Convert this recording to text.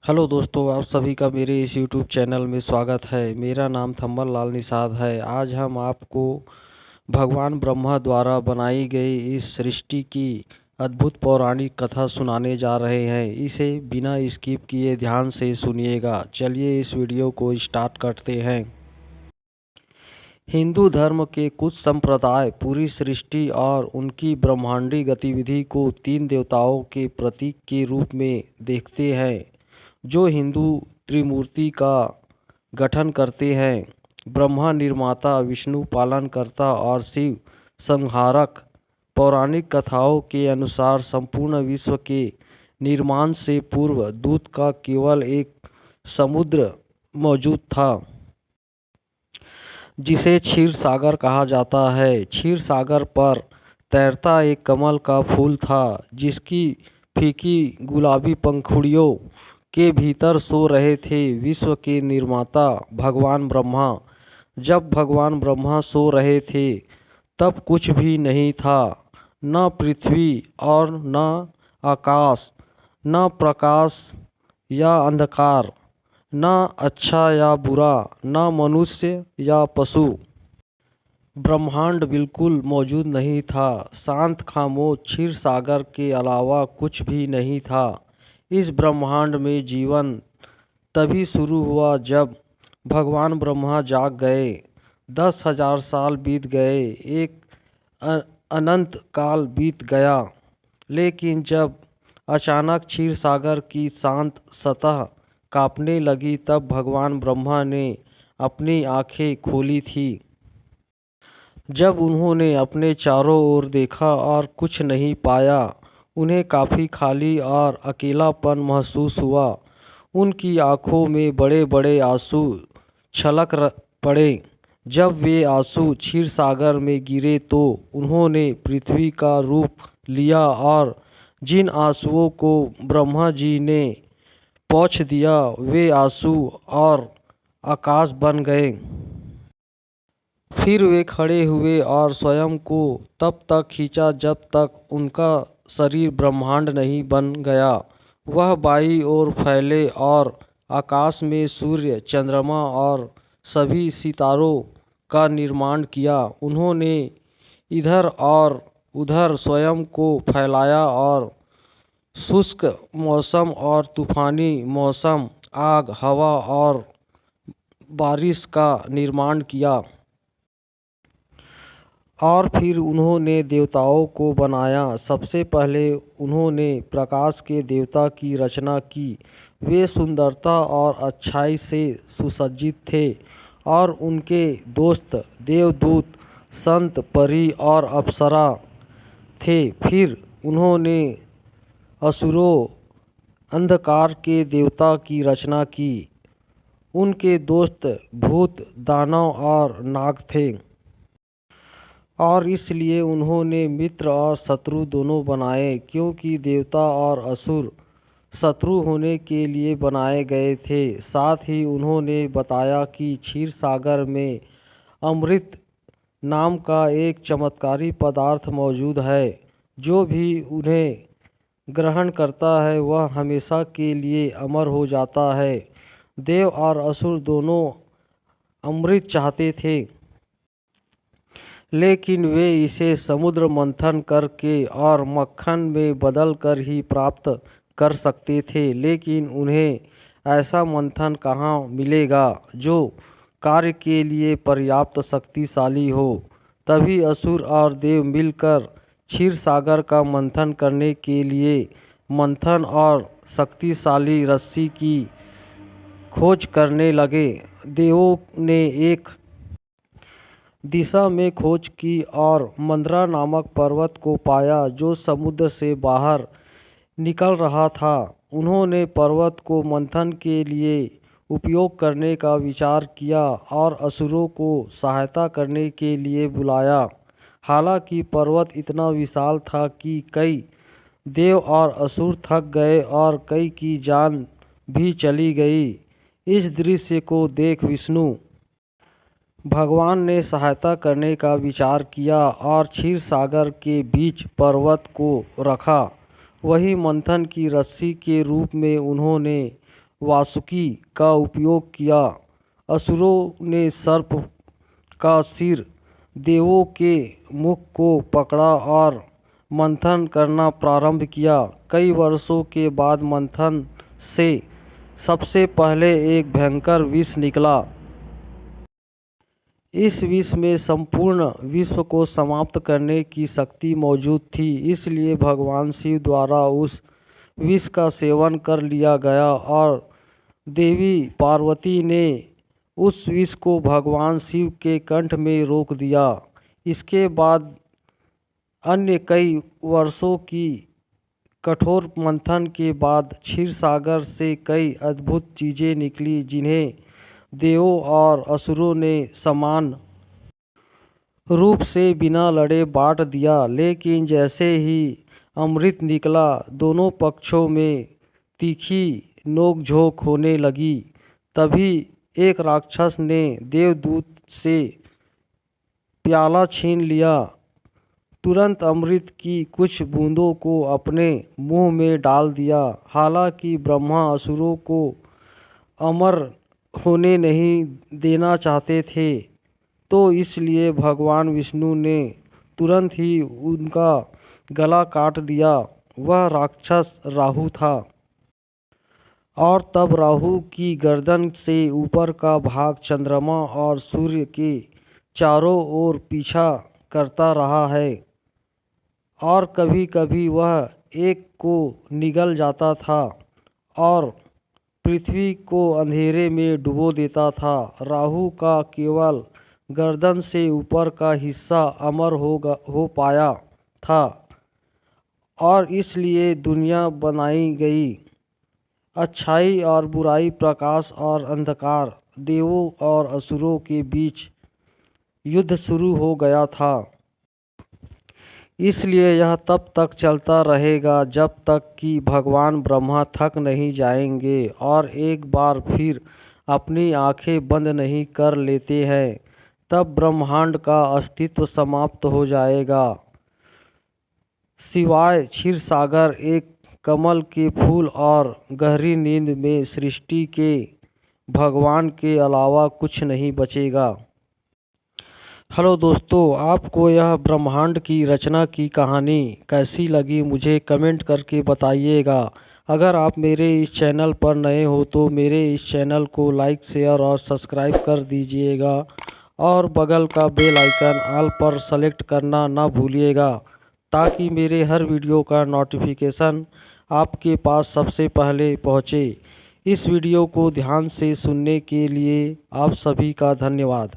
Hello दोस्तों, आप सभी का मेरे इस यूट्यूब चैनल में स्वागत है। मेरा नाम थम्बल लाल निषाद है। आज हम आपको भगवान ब्रह्मा द्वारा बनाई गई इस सृष्टि की अद्भुत पौराणिक कथा सुनाने जा रहे हैं। इसे बिना स्किप किए ध्यान से सुनिएगा। चलिए इस वीडियो को स्टार्ट करते हैं। हिंदू धर्म के कुछ संप्रदाय पूरी सृष्टि और उनकी ब्रह्मांडी गतिविधि को तीन देवताओं के प्रतीक के रूप में देखते हैं, जो हिंदू त्रिमूर्ति का गठन करते हैं। ब्रह्मा निर्माता, विष्णु पालनकर्ता और शिव संहारक। पौराणिक कथाओं के अनुसार संपूर्ण विश्व के निर्माण से पूर्व दूत का केवल एक समुद्र मौजूद था, जिसे क्षीर सागर कहा जाता है। क्षीर सागर पर तैरता एक कमल का फूल था, जिसकी फीकी गुलाबी पंखुड़ियों के भीतर सो रहे थे विश्व के निर्माता भगवान ब्रह्मा। जब भगवान ब्रह्मा सो रहे थे तब कुछ भी नहीं था, न पृथ्वी और न आकाश, न प्रकाश या अंधकार, न अच्छा या बुरा, न मनुष्य या पशु। ब्रह्मांड बिल्कुल मौजूद नहीं था। शांत खामोश क्षीर सागर के अलावा कुछ भी नहीं था। इस ब्रह्मांड में जीवन तभी शुरू हुआ जब भगवान ब्रह्मा जाग गए। 10,000 साल बीत गए, एक अनंत काल बीत गया। लेकिन जब अचानक क्षीर सागर की शांत सतह कांपने लगी, तब भगवान ब्रह्मा ने अपनी आंखें खोली थी। जब उन्होंने अपने चारों ओर देखा और कुछ नहीं पाया, उन्हें काफ़ी खाली और अकेलापन महसूस हुआ। उनकी आंखों में बड़े बड़े आंसू छलक पड़े। जब वे आंसू क्षीर सागर में गिरे तो उन्होंने पृथ्वी का रूप लिया और जिन आंसुओं को ब्रह्मा जी ने पोंछ दिया, वे आंसू और आकाश बन गए। फिर वे खड़े हुए और स्वयं को तब तक खींचा जब तक उनका शरीर ब्रह्मांड नहीं बन गया। वह बाईं ओर फैले और आकाश में सूर्य, चंद्रमा और सभी सितारों का निर्माण किया। उन्होंने इधर और उधर स्वयं को फैलाया और शुष्क मौसम और तूफानी मौसम, आग, हवा और बारिश का निर्माण किया। और फिर उन्होंने देवताओं को बनाया। सबसे पहले उन्होंने प्रकाश के देवता की रचना की। वे सुंदरता और अच्छाई से सुसज्जित थे और उनके दोस्त देवदूत, संत, परी और अप्सरा थे। फिर उन्होंने असुरों, अंधकार के देवता की रचना की। उनके दोस्त भूत, दानव और नाग थे और इसलिए उन्होंने मित्र और शत्रु दोनों बनाए, क्योंकि देवता और असुर शत्रु होने के लिए बनाए गए थे। साथ ही उन्होंने बताया कि क्षीर सागर में अमृत नाम का एक चमत्कारी पदार्थ मौजूद है। जो भी उन्हें ग्रहण करता है वह हमेशा के लिए अमर हो जाता है। देव और असुर दोनों अमृत चाहते थे, लेकिन वे इसे समुद्र मंथन करके और मक्खन में बदल कर ही प्राप्त कर सकते थे। लेकिन उन्हें ऐसा मंथन कहाँ मिलेगा जो कार्य के लिए पर्याप्त शक्तिशाली हो। तभी असुर और देव मिलकर क्षीर सागर का मंथन करने के लिए मंथन और शक्तिशाली रस्सी की खोज करने लगे। देवों ने एक दिशा में खोज की और मंदरा नामक पर्वत को पाया, जो समुद्र से बाहर निकल रहा था। उन्होंने पर्वत को मंथन के लिए उपयोग करने का विचार किया और असुरों को सहायता करने के लिए बुलाया। हालांकि पर्वत इतना विशाल था कि कई देव और असुर थक गए और कई की जान भी चली गई। इस दृश्य को देख विष्णु भगवान ने सहायता करने का विचार किया और क्षीर सागर के बीच पर्वत को रखा। वही मंथन की रस्सी के रूप में उन्होंने वासुकी का उपयोग किया। असुरों ने सर्प का सिर, देवों के मुख को पकड़ा और मंथन करना प्रारंभ किया। कई वर्षों के बाद मंथन से सबसे पहले एक भयंकर विष निकला। इस विष में संपूर्ण विश्व को समाप्त करने की शक्ति मौजूद थी, इसलिए भगवान शिव द्वारा उस विष का सेवन कर लिया गया और देवी पार्वती ने उस विष को भगवान शिव के कंठ में रोक दिया। इसके बाद अन्य कई वर्षों की कठोर मंथन के बाद क्षीर सागर से कई अद्भुत चीज़ें निकली, जिन्हें देवों और असुरों ने समान रूप से बिना लड़े बांट दिया। लेकिन जैसे ही अमृत निकला, दोनों पक्षों में तीखी नोक-झोंक होने लगी। तभी एक राक्षस ने देवदूत से प्याला छीन लिया। तुरंत अमृत की कुछ बूंदों को अपने मुंह में डाल दिया। हालांकि ब्रह्मा असुरों को अमर होने नहीं देना चाहते थे, तो इसलिए भगवान विष्णु ने तुरंत ही उनका गला काट दिया। वह राक्षस राहु था। और तब राहु की गर्दन से ऊपर का भाग चंद्रमा और सूर्य के चारों ओर पीछा करता रहा है और कभी कभी वह एक को निगल जाता था और पृथ्वी को अंधेरे में डुबो देता था। राहु का केवल गर्दन से ऊपर का हिस्सा अमर हो पाया था और इसलिए दुनिया बनाई गई। अच्छाई और बुराई, प्रकाश और अंधकार, देवों और असुरों के बीच युद्ध शुरू हो गया था। इसलिए यह तब तक चलता रहेगा जब तक कि भगवान ब्रह्मा थक नहीं जाएंगे और एक बार फिर अपनी आंखें बंद नहीं कर लेते हैं। तब ब्रह्मांड का अस्तित्व समाप्त हो जाएगा, सिवाय क्षीर सागर, एक कमल के फूल और गहरी नींद में सृष्टि के भगवान के अलावा कुछ नहीं बचेगा। हेलो दोस्तों, आपको यह ब्रह्मांड की रचना की कहानी कैसी लगी मुझे कमेंट करके बताइएगा। अगर आप मेरे इस चैनल पर नए हो तो मेरे इस चैनल को लाइक, शेयर और सब्सक्राइब कर दीजिएगा और बगल का बेल आइकन ऑल पर सेलेक्ट करना ना भूलिएगा, ताकि मेरे हर वीडियो का नोटिफिकेशन आपके पास सबसे पहले पहुँचे। इस वीडियो को ध्यान से सुनने के लिए आप सभी का धन्यवाद।